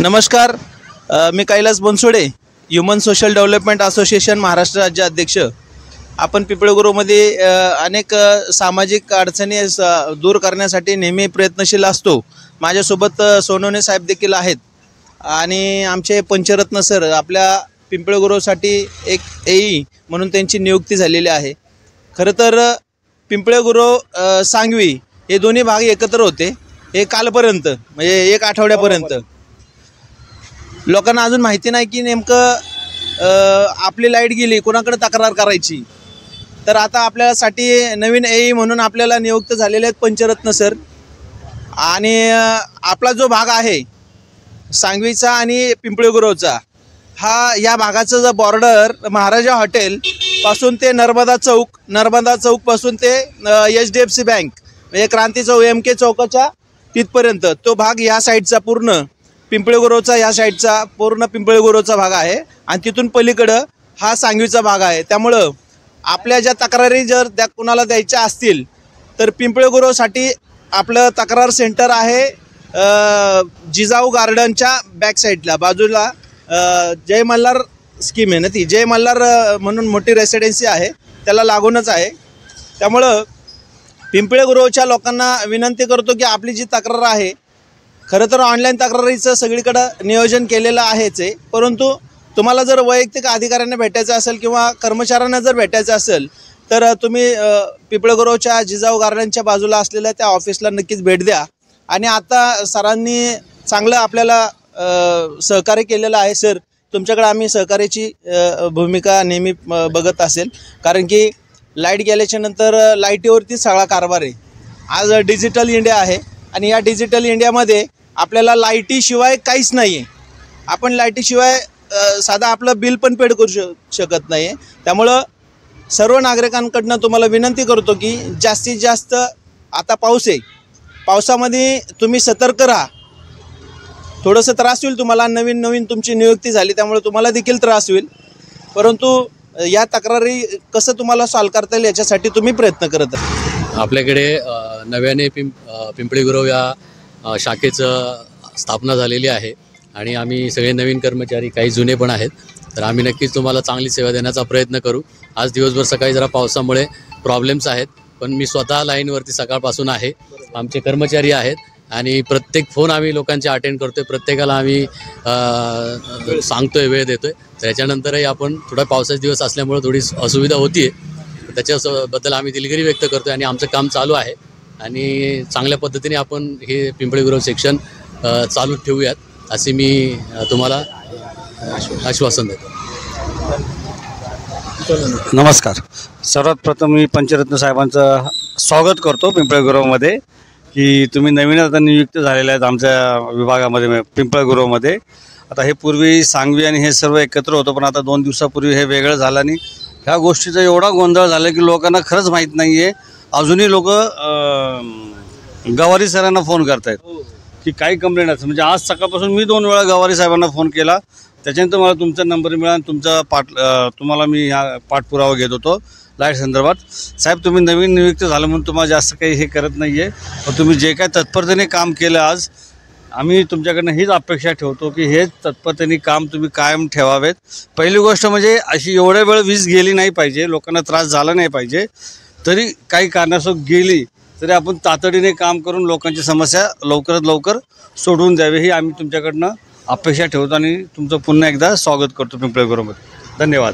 नमस्कार, मी Kailas Bansode, human social development association Maharashtra राज्य अध्यक्ष। आपण पिंपळगुरूमध्ये अनेक सामाजिक अडचणी दूर करण्यासाठी नेहमी प्रयत्नशील असतो। माझ्यासोबत सोनवणे साहेब देखील आहेत आणि आमचे पंचरत्न सर आपल्या पिंपळगुरूसाठी एक एई म्हणून त्यांची नियुक्ती झालेली आहे। खरं तर पिंपळगुरू सांगवी हे दोन्ही भाग एकत्र होते हे कालपर्यंत, म्हणजे एक आठवड्यापर्यंत लोकांना अजून माहिती नाही की नेमकं आपली लाईट गेली कोणाकडे तक्रार करायची। तर आता आपल्यासाठी नवीन एई म्हणून आपल्याला नियुक्त झालेले आहेत पंचरत्न सर। आणि आपला जो भाग आहे सांगवीचा आणि पिंपळगुरूचा, हा या भागाचा जो बॉर्डर महाराजा हॉटेल पासून ते नर्मदा चौक पासून ते HDFC बँक म्हणजे क्रांती चौक MK चौकाच्या तिथपर्यंत तो भाग या साईडचा पूर्ण पिंपळगुरूचा या साईडचा पूर्ण पिंपळगुरूचा भाग आहे आणि तिथून पलीकडं हा सांगवीचा भाग आहे। त्यामुळं आपल्या ज्या तक्रारी जर त्या कुणाला द्यायच्या असतील तर पिंपळगुरूसाठी आपलं तक्रार सेंटर आहे जिजाऊ गार्डनच्या बॅक साईडला बाजूला जय मल्हार स्कीम आहे ना, ती जय मल्हार म्हणून मोठी रेसिडेन्सी आहे त्याला लागूनच आहे। त्यामुळं पिंपळगुरूच्या लोकांना विनंती करतो की आपली जी तक्रार आहे, खरं तर ऑनलाईन तक्रारीचं सगळीकडं नियोजन केलेलं आहेच आहे, परंतु तुम्हाला जर वैयक्तिक अधिकाऱ्यांना भेटायचं असेल किंवा कर्मचाऱ्यांना जर भेटायचं असेल तर तुम्ही पिंपळगुरूच्या जिजाऊ गार्डनच्या बाजूला असलेल्या त्या ऑफिसला नक्कीच भेट द्या। आणि आता सरांनी चांगलं आपल्याला सहकार्य केलेलं आहे। सर, तुमच्याकडे आम्ही सहकार्याची भूमिका नेहमी बघत असेल, कारण की लाईट गेल्याच्या नंतर लाईटीवरती सगळा कारभार आहे। आज डिजिटल इंडिया आहे आणि या डिजिटल इंडियामध्ये आपल्याला लाईटीशिवाय काहीच नाही आहे। आपण लाईटीशिवाय साधा आपलं बिल पण पेड करू शकत नाही आहे। त्यामुळं सर्व नागरिकांकडनं तुम्हाला विनंती करतो की जास्तीत जास्त आता पाऊस आहे, पावसामध्ये तुम्ही सतर्क राहा। थोडंसं त्रास होईल तुम्हाला, नवीन तुमची नियुक्ती झाली त्यामुळे तुम्हाला देखील त्रास होईल, परंतु या तक्रारी कसं तुम्हाला सॉल्व करता येईल याच्यासाठी तुम्ही प्रयत्न करत आहात। आपल्याकडे नव्याने पिंपळगुरू या शाखेचं स्थापना झालेली आहे आणि आम्ही सगळे नवीन कर्मचारी, काही जुने पण आहेत, तर आम्ही नक्कीच तुम्हाला चांगली सेवा देण्याचा प्रयत्न करू। आज दिवसभर सकाळी जरा पावसामुळे प्रॉब्लेम्स आहेत, पण मी स्वतः लाईनवरती सकाळपासून आहे। आमचे कर्मचारी आहेत आणि प्रत्येक फोन आम्ही लोकांचे अटेंड करतोय, प्रत्येकाला आम्ही सांगतोय, वेळ देतोय। त्याच्यानंतरही आपण थोडा पावसाचे दिवस असल्यामुळे थोडी असुविधा होती, त्याच्याबद्दल आम्ही दिलगिरी व्यक्त करतोय आणि आमचं काम चालू आहे आणि चांगल्या पद्धतीने आपण हे पिंपळगुरू सेक्शन चालू ठेवूयात असे मी तुम्हाला आश्वासन देतो। नमस्कार, सर्वात प्रथम मी पंचरत्न साहेबांचं स्वागत करतो पिंपळगुरूमध्ये की तुम्ही नवीन आता नियुक्त झालेले आहेत आमच्या विभागामध्ये पिंपळगुरूमध्ये। आता हे पूर्वी सांगवी आणि हे सर्व एकत्र होतं, पण आता 2 दिवसापूर्वी हे वेगळं झालं आणि ह्या गोष्टीचा एवढा गोंधळ झाला की लोकांना खरंच माहीत नाही आहे। अजूनही लोक गवारी सरांना फोन करत आहेत की काही कंप्लेंट असतं, म्हणजे आज सकाळपासून मी 2 वेळा गवारी साहेबांना फोन केला, त्याच्यानंतर मला तुमचा नंबर मिळाला आणि तुमचा तुम्हाला मी ह्या पाठपुरावा घेत होतो लाईट संदर्भात। साहेब, तुम्ही नवीन नियुक्त झालं म्हणून तुम्हाला जास्त काही हे करत नाही आहे, पण तुम्ही जे काय तत्परतेने काम केलं आज, आम्ही तुमच्याकडनं हीच अपेक्षा ठेवतो की हेच तत्परतेने काम तुम्ही कायम ठेवावेत। पहिली गोष्ट म्हणजे अशी एवढ्या वेळ वीज गेली नाही पाहिजे, लोकांना त्रास झाला नाही पाहिजे, तरी काही कारणास्तव गेली तरी आपण तातडीने काम करून लोकांची समस्या लवकरात लवकर सोडवून द्यावी ही आम्ही तुमच्याकडनं अपेक्षा ठेवतो आणि तुमचं पुन्हा एकदा स्वागत करतो पिंपळगुरूमध्ये। धन्यवाद।